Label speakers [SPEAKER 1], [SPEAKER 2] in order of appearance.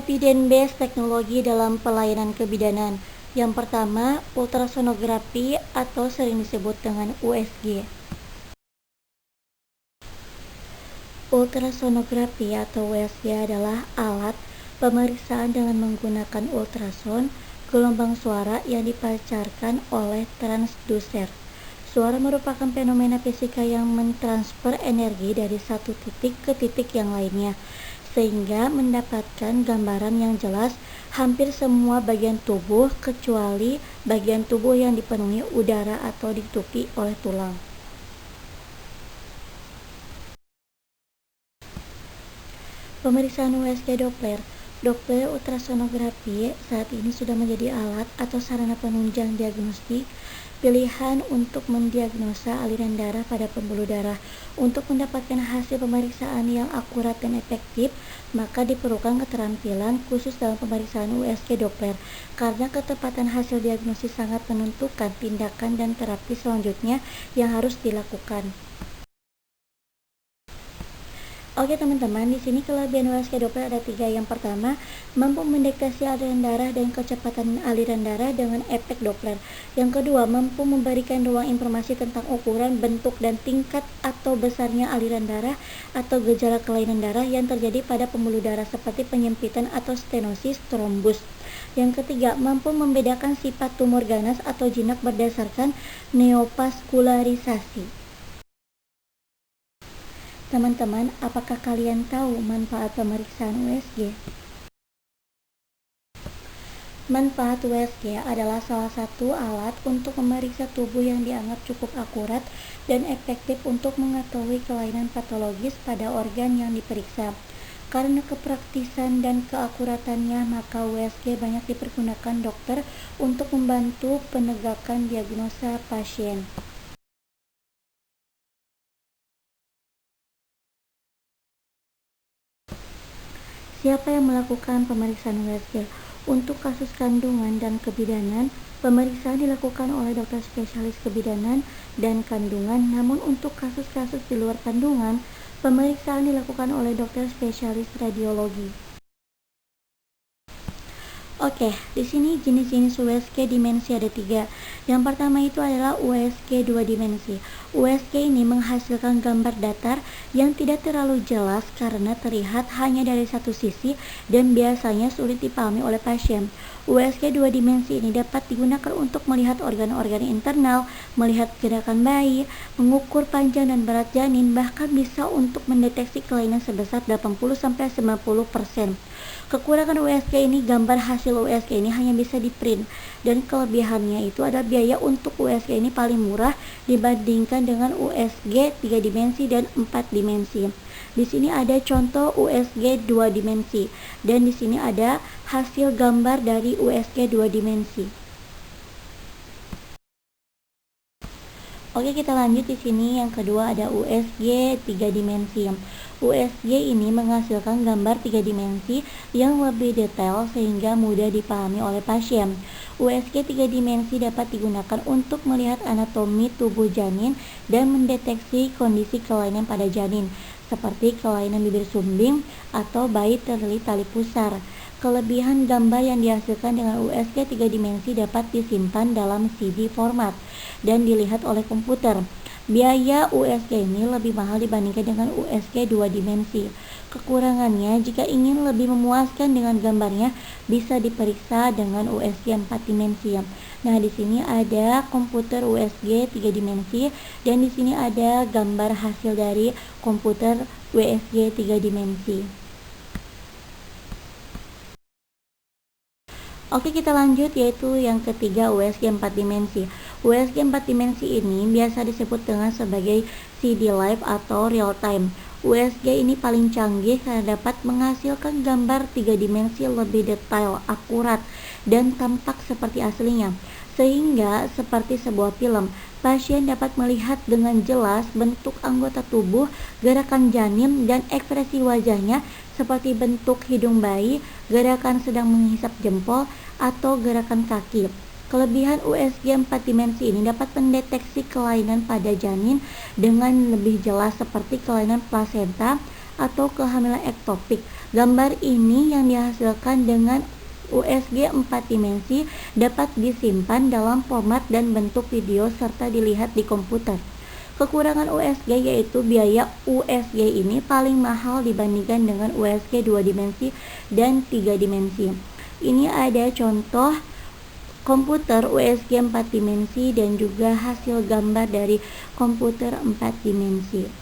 [SPEAKER 1] evidence-based teknologi dalam pelayanan kebidanan. Yang pertama, ultrasonografi atau sering disebut dengan USG. Ultrasonografi atau USG adalah alat pemeriksaan dengan menggunakan ultrason, gelombang suara yang dipancarkan oleh transducer. Suara merupakan fenomena fisika yang mentransfer energi dari satu titik ke titik yang lainnya, sehingga mendapatkan gambaran yang jelas hampir semua bagian tubuh kecuali bagian tubuh yang dipenuhi udara atau ditutupi oleh tulang. Pemeriksaan USG Doppler. Doppler ultrasonografi saat ini sudah menjadi alat atau sarana penunjang diagnostik pilihan untuk mendiagnosa aliran darah pada pembuluh darah. Untuk mendapatkan hasil pemeriksaan yang akurat dan efektif, maka diperlukan keterampilan khusus dalam pemeriksaan USG Doppler, karena ketepatan hasil diagnosis sangat menentukan tindakan dan terapi selanjutnya yang harus dilakukan. Oke teman-teman, di sini kelebihan USG Doppler ada 3. Yang pertama, mampu mendeteksi aliran darah dan kecepatan aliran darah dengan efek Doppler. Yang kedua, mampu memberikan ruang informasi tentang ukuran, bentuk, dan tingkat atau besarnya aliran darah atau gejala kelainan darah yang terjadi pada pembuluh darah seperti penyempitan atau stenosis, trombus. Yang ketiga, mampu membedakan sifat tumor ganas atau jinak berdasarkan neovaskularisasi. Teman-teman, apakah kalian tahu manfaat pemeriksaan USG? Manfaat USG adalah salah satu alat untuk memeriksa tubuh yang dianggap cukup akurat dan efektif untuk mengetahui kelainan patologis pada organ yang diperiksa. Karena kepraktisan dan keakuratannya, maka USG banyak dipergunakan dokter untuk membantu penegakan diagnosa pasien. Siapa yang melakukan pemeriksaan USG? Untuk kasus kandungan dan kebidanan, pemeriksaan dilakukan oleh dokter spesialis kebidanan dan kandungan. Namun untuk kasus-kasus di luar kandungan, pemeriksaan dilakukan oleh dokter spesialis radiologi. Oke, di sini jenis-jenis USG dimensi ada 3. Yang pertama itu adalah USG 2 dimensi. USG ini menghasilkan gambar datar yang tidak terlalu jelas karena terlihat hanya dari satu sisi dan biasanya sulit dipahami oleh pasien. USG 2 dimensi ini dapat digunakan untuk melihat organ-organ internal, melihat gerakan bayi, mengukur panjang dan berat janin, bahkan bisa untuk mendeteksi kelainan sebesar 80-90%. Kekurangan USG ini, gambar hasil USG ini hanya bisa di-print, dan kelebihannya itu ada biaya untuk USG ini paling murah dibandingkan dengan USG 3 dimensi dan 4 dimensi. Di sini ada contoh USG 2 dimensi dan di sini ada hasil gambar dari USG 2 dimensi. Oke, kita lanjut di sini. Yang kedua ada USG 3 dimensi. USG ini menghasilkan gambar 3 dimensi yang lebih detail sehingga mudah dipahami oleh pasien. USG 3 dimensi dapat digunakan untuk melihat anatomi tubuh janin dan mendeteksi kondisi kelainan pada janin, seperti kelainan bibir sumbing atau bayi terlilit tali pusar. Kelebihan gambar yang dihasilkan dengan USG 3 dimensi dapat disimpan dalam CD format dan dilihat oleh komputer. Biaya USG ini lebih mahal dibandingkan dengan USG 2 dimensi. Kekurangannya, jika ingin lebih memuaskan dengan gambarnya, bisa diperiksa dengan USG 4 dimensi. Nah, di sini ada komputer USG 3 dimensi dan di sini ada gambar hasil dari komputer USG 3 dimensi. Oke, kita lanjut yaitu yang ketiga USG 4 dimensi. USG 4 dimensi ini biasa disebut dengan sebagai CD Live atau real time. USG ini paling canggih karena dapat menghasilkan gambar 3 dimensi lebih detail, akurat, dan tampak seperti aslinya. Sehingga seperti sebuah film, pasien dapat melihat dengan jelas bentuk anggota tubuh, gerakan janin, dan ekspresi wajahnya seperti bentuk hidung bayi, gerakan sedang menghisap jempol, atau gerakan kaki. Kelebihan USG 4 dimensi ini dapat mendeteksi kelainan pada janin dengan lebih jelas seperti kelainan plasenta atau kehamilan ektopik. Gambar ini yang dihasilkan dengan USG 4 dimensi dapat disimpan dalam format dan bentuk video serta dilihat di komputer. Kekurangan USG yaitu biaya USG ini paling mahal dibandingkan dengan USG 2 dimensi dan 3 dimensi. Ini ada contoh komputer USG 4 dimensi dan juga hasil gambar dari komputer 4 dimensi.